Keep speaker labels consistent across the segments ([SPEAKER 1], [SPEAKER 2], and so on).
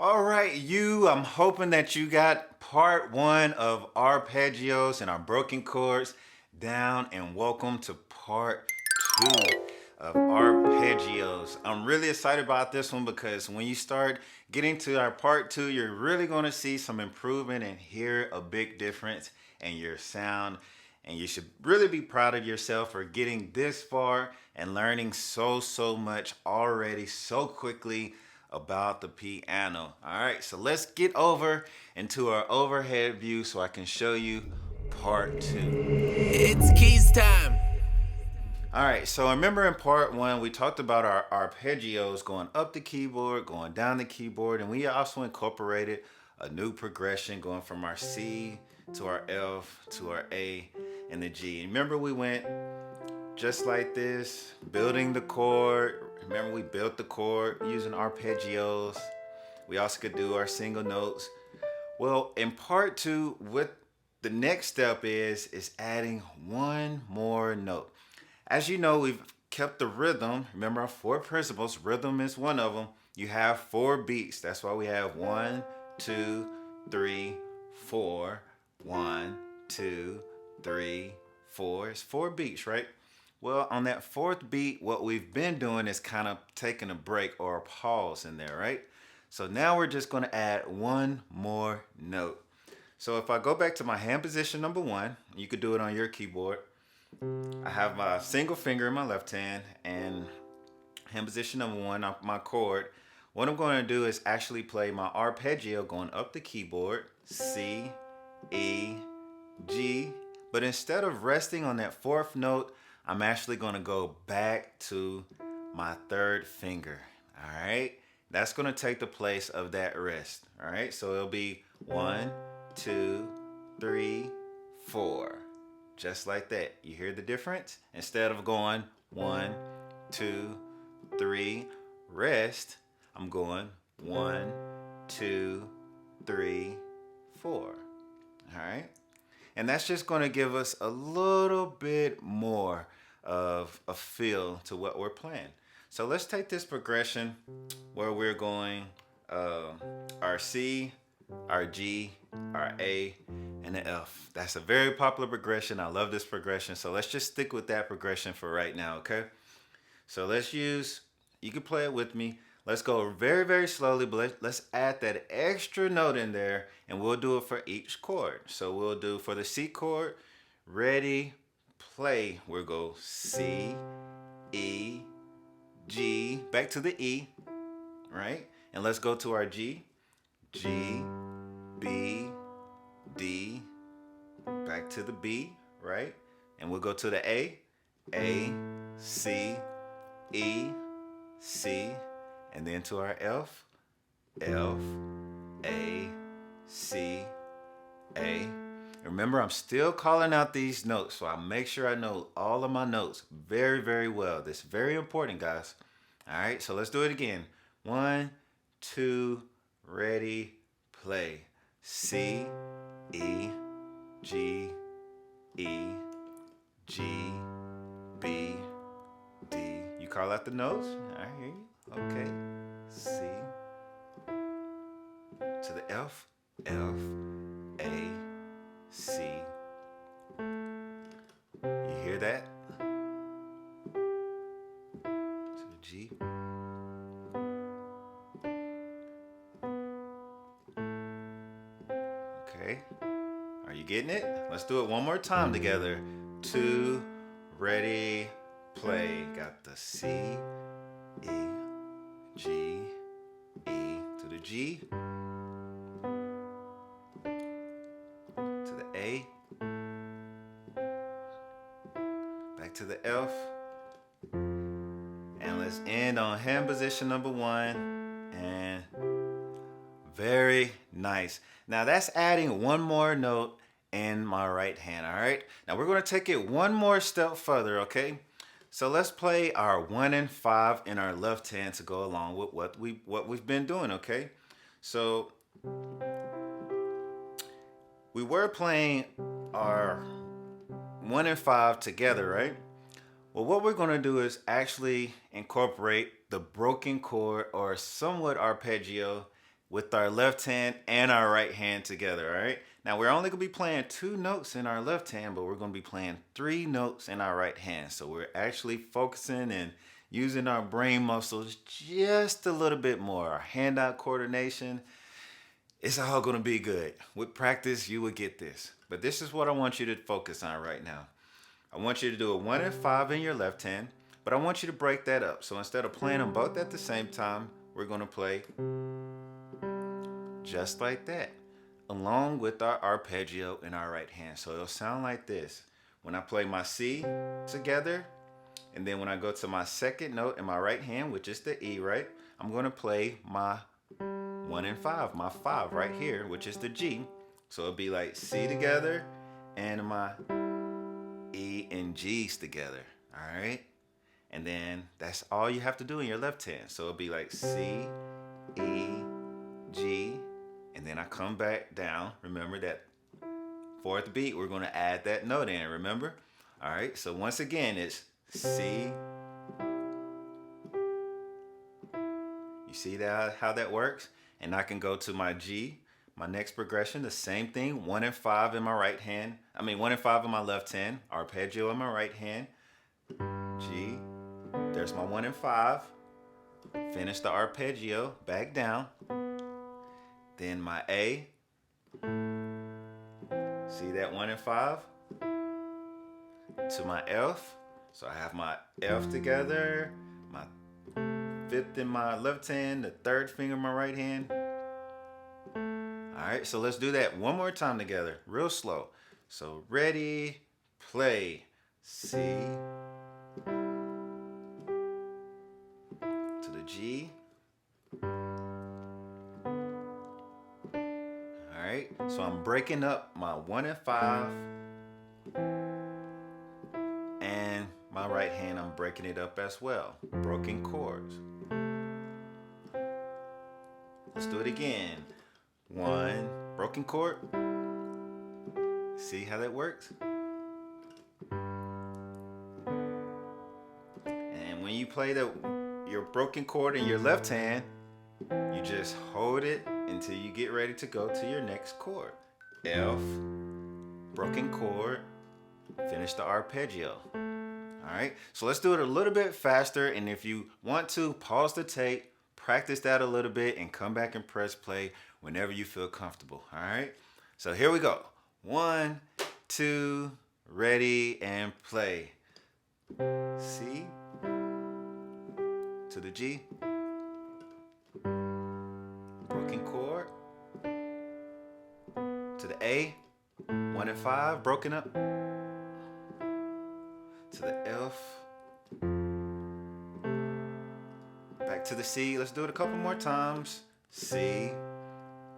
[SPEAKER 1] All right, I'm hoping that you got part one of arpeggios and our broken chords down, and welcome to part two of arpeggios. I'm really excited about this one because when you start getting to our part two, you're really going to see some improvement and hear a big difference in your sound. And you should really be proud of yourself for getting this far and learning so much already so quickly about the piano. All right, so let's get over into our overhead view so I can show you part two.
[SPEAKER 2] It's keys time.
[SPEAKER 1] All right, so remember in part one, we talked about our arpeggios going up the keyboard, going down the keyboard, and we also incorporated a new progression going from our C to our F to our A and the G. Remember we went just like this, building the chord. Remember we built the chord using arpeggios. We also could do our single notes. Well, in part two, what the next step is adding one more note. As you know, we've kept the rhythm. Remember our four principles. Rhythm is one of them. You have four beats. That's why we have 1, 2, 3, 4. 1, 2, 3, 4. It's four beats, right? Well, on that fourth beat, what we've been doing is kind of taking a break or a pause in there, right? So now we're just going to add one more note. So if I go back to my hand position number one, you could do it on your keyboard. I have my single finger in my left hand and hand position number one on my chord. What I'm going to do is actually play my arpeggio going up the keyboard, C, E, G. But instead of resting on that fourth note, I'm actually going to go back to my third finger. All right. That's going to take the place of that rest. All right. So it'll be 1, 2, 3, 4. Just like that. You hear the difference? Instead of going 1, 2, 3, rest, I'm going 1, 2, 3, 4. All right. And that's just going to give us a little bit more of a feel to what we're playing. So let's take this progression where we're going our C, our G, our A, and the F. That's a very popular progression. I love this progression. So let's just stick with that progression for right now, okay? So you can play it with me. Let's go very slowly, but let's add that extra note in there, and we'll do it for each chord. So we'll do for the C chord, ready, play. We'll go C, E, G, back to the E, right? And let's go to our G, G, B, D, back to the B, right? And we'll go to the A, C, E, C, and then to our F, F, A, C, A. Remember, I'm still calling out these notes, so I make sure I know all of my notes very well. This is very important, guys. All right, so let's do it again. 1, 2, ready, play. C, E, G, E, G, B, D. You call out the notes? I hear you. Okay. C to the F, F, A, C. You hear that? To the G. Okay. Are you getting it? Let's do it one more time together. 2, ready, play. Got the C, E, G, E to the G, to the A, back to the F, and let's end on hand position number one, and very nice. Now that's adding one more note in my right hand, all right? Now we're gonna take it one more step further, okay? So let's play our 1 and 5 in our left hand to go along with what we've been doing, okay? So we were playing our 1 and 5 together, right? Well, what we're going to do is actually incorporate the broken chord or somewhat arpeggio with our left hand and our right hand together, all right? Now we're only gonna be playing 2 notes in our left hand, but we're gonna be playing 3 notes in our right hand. So we're actually focusing and using our brain muscles just a little bit more. Our hand-eye coordination, it's all gonna be good. With practice, you will get this. But this is what I want you to focus on right now. I want you to do a 1 and 5 in your left hand, but I want you to break that up. So instead of playing them both at the same time, we're gonna play just like that, along with our arpeggio in our right hand. So it'll sound like this. When I play my C together, and then when I go to my second note in my right hand, which is the E, right? I'm gonna play my 1 and 5, my 5 right here, which is the G. So it'll be like C together and my E and G's together, all right? And then that's all you have to do in your left hand. So it'll be like C, E, G, and then I come back down. Remember that 4th beat, we're gonna add that note in, remember? All right, so once again, it's C. You see that, how that works? And I can go to my G, my next progression, the same thing, 1 and 5 in my right hand. 1 and 5 in my left hand, arpeggio in my right hand, G, there's my 1 and 5, finish the arpeggio, back down, then my A, see that 1 and 5, to my F, so I have my F together, my 5th in my left hand, the 3rd finger in my right hand. All right, so let's do that one more time together, real slow. So ready, play. C to the G. All right, so I'm breaking up my 1 and 5 and my right hand, I'm breaking it up as well. Broken chords. Let's do it again. 1, broken chord. See how that works? And when you play your broken chord in your left hand, you just hold it until you get ready to go to your next chord. F, broken chord, finish the arpeggio. All right, so let's do it a little bit faster, and if you want to, pause the tape, practice that a little bit, and come back and press play whenever you feel comfortable. All right, so here we go. 1, 2, ready, and play. C to the G, broken chord, to the A, 1 and 5, broken up, to the F, back to the C. Let's do it a couple more times. C,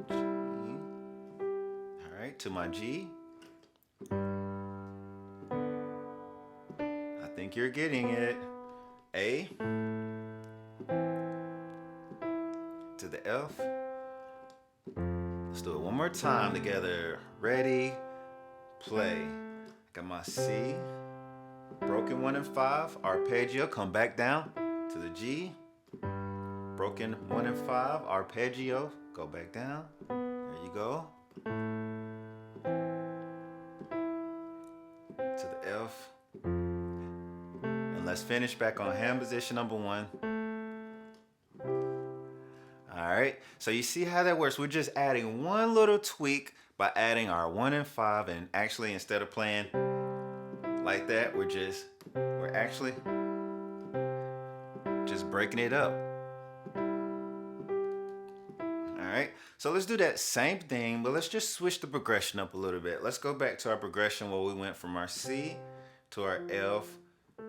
[SPEAKER 1] G, all right, to my G. I think you're getting it. A, to the F. Let's do it one more time together. Ready, play. Got my C, broken 1 and 5, arpeggio, come back down to the G, broken 1 and 5, arpeggio, go back down, there you go, to the F, and let's finish back on hand position number 1. All right, so you see how that works. We're just adding one little tweak by adding our 1 and 5, and actually instead of playing like that, we're actually just breaking it up. All right, so let's do that same thing, but let's just switch the progression up a little bit. Let's go back to our progression where we went from our C to our F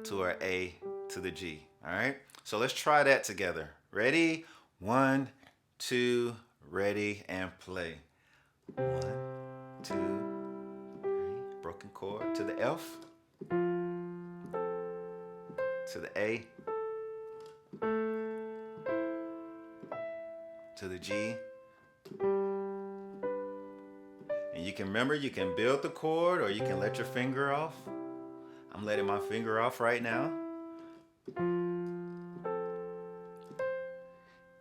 [SPEAKER 1] to our A to the G. All right, so let's try that together. Ready? 1, 2, ready, and play. 1, 2, 3, broken chord to the F, to the A, to the G. And you can remember, you can build the chord or you can let your finger off. I'm letting my finger off right now.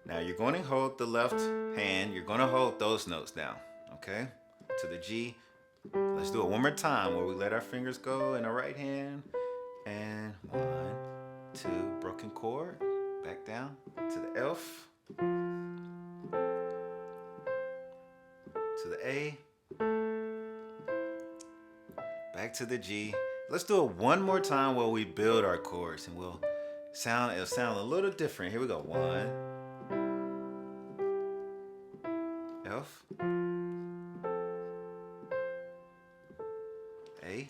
[SPEAKER 1] Now you're going to hold the left hand, you're going to hold those notes down, okay? To the G. Let's do it one more time where we let our fingers go in our right hand. And 1, 2, broken chord, back down to the F, to the A, back to the G. Let's do it one more time while we build our chords, and it'll sound a little different. Here we go. 1, F, A,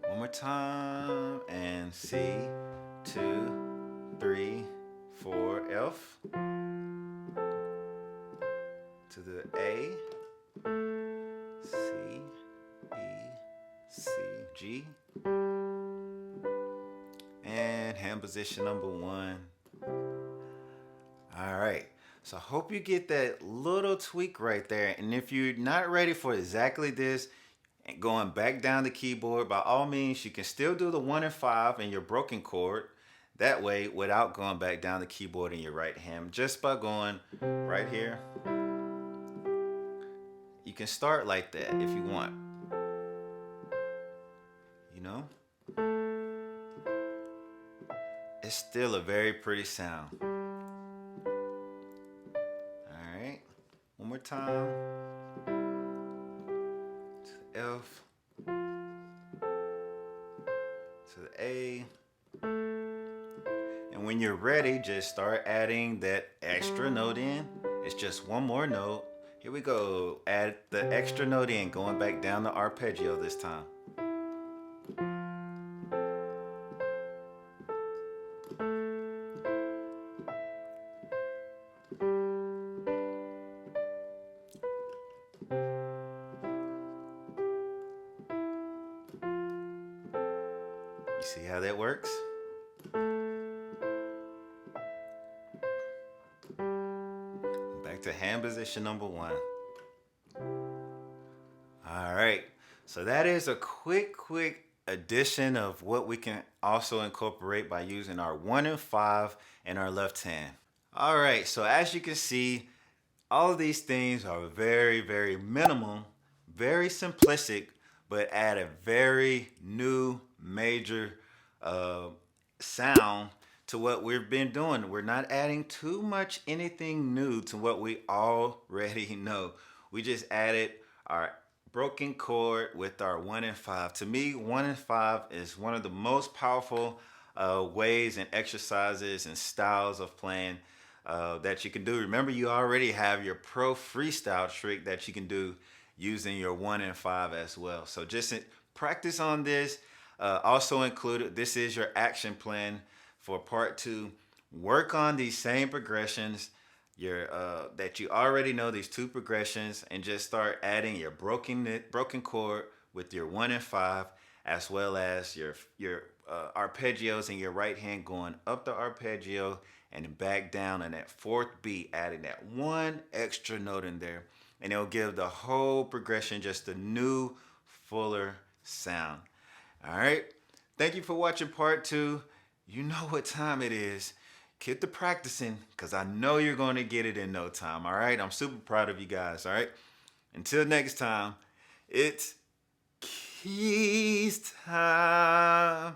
[SPEAKER 1] one more time, and C, 2, 3, 4, F, to the A, C, E, C, G, and hand position number 1. All right, so I hope you get that little tweak right there. And if you're not ready for exactly this, and going back down the keyboard, by all means, you can still do the 1 and 5 in your broken chord. That way, without going back down the keyboard in your right hand, just by going right here. You can start like that if you want. You know? It's still a very pretty sound. Alright. One more time. To the F. To the A. And when you're ready, just start adding that extra note in. It's just one more note. Here we go. Add the extra note in, going back down the arpeggio this time. You see how that works? Back to hand position number 1. All right, so that is a quick addition of what we can also incorporate by using our 1 and 5 in our left hand. All right, so as you can see, all of these things are very minimal, very simplistic, but add a very new major sound to what we've been doing. We're not adding too much anything new to what we already know. We just added our broken chord with our 1 and 5. To me, 1 and 5 is one of the most powerful ways and exercises and styles of playing that you can do. Remember, you already have your pro freestyle trick that you can do using your 1 and 5 as well. So just practice on this. Also included, this is your action plan for part 2. Work on these same progressions that you already know, these 2 progressions, and just start adding your broken chord with your 1 and 5, as well as your arpeggios in your right hand, going up the arpeggio and back down on that 4th beat, adding that 1 extra note in there, and it'll give the whole progression just a new, fuller sound. All right, thank you for watching part 2. You know what time it is. Keep the practicing, because I know you're going to get it in no time. All right, I'm super proud of you guys. All right, until next time, it's keys time.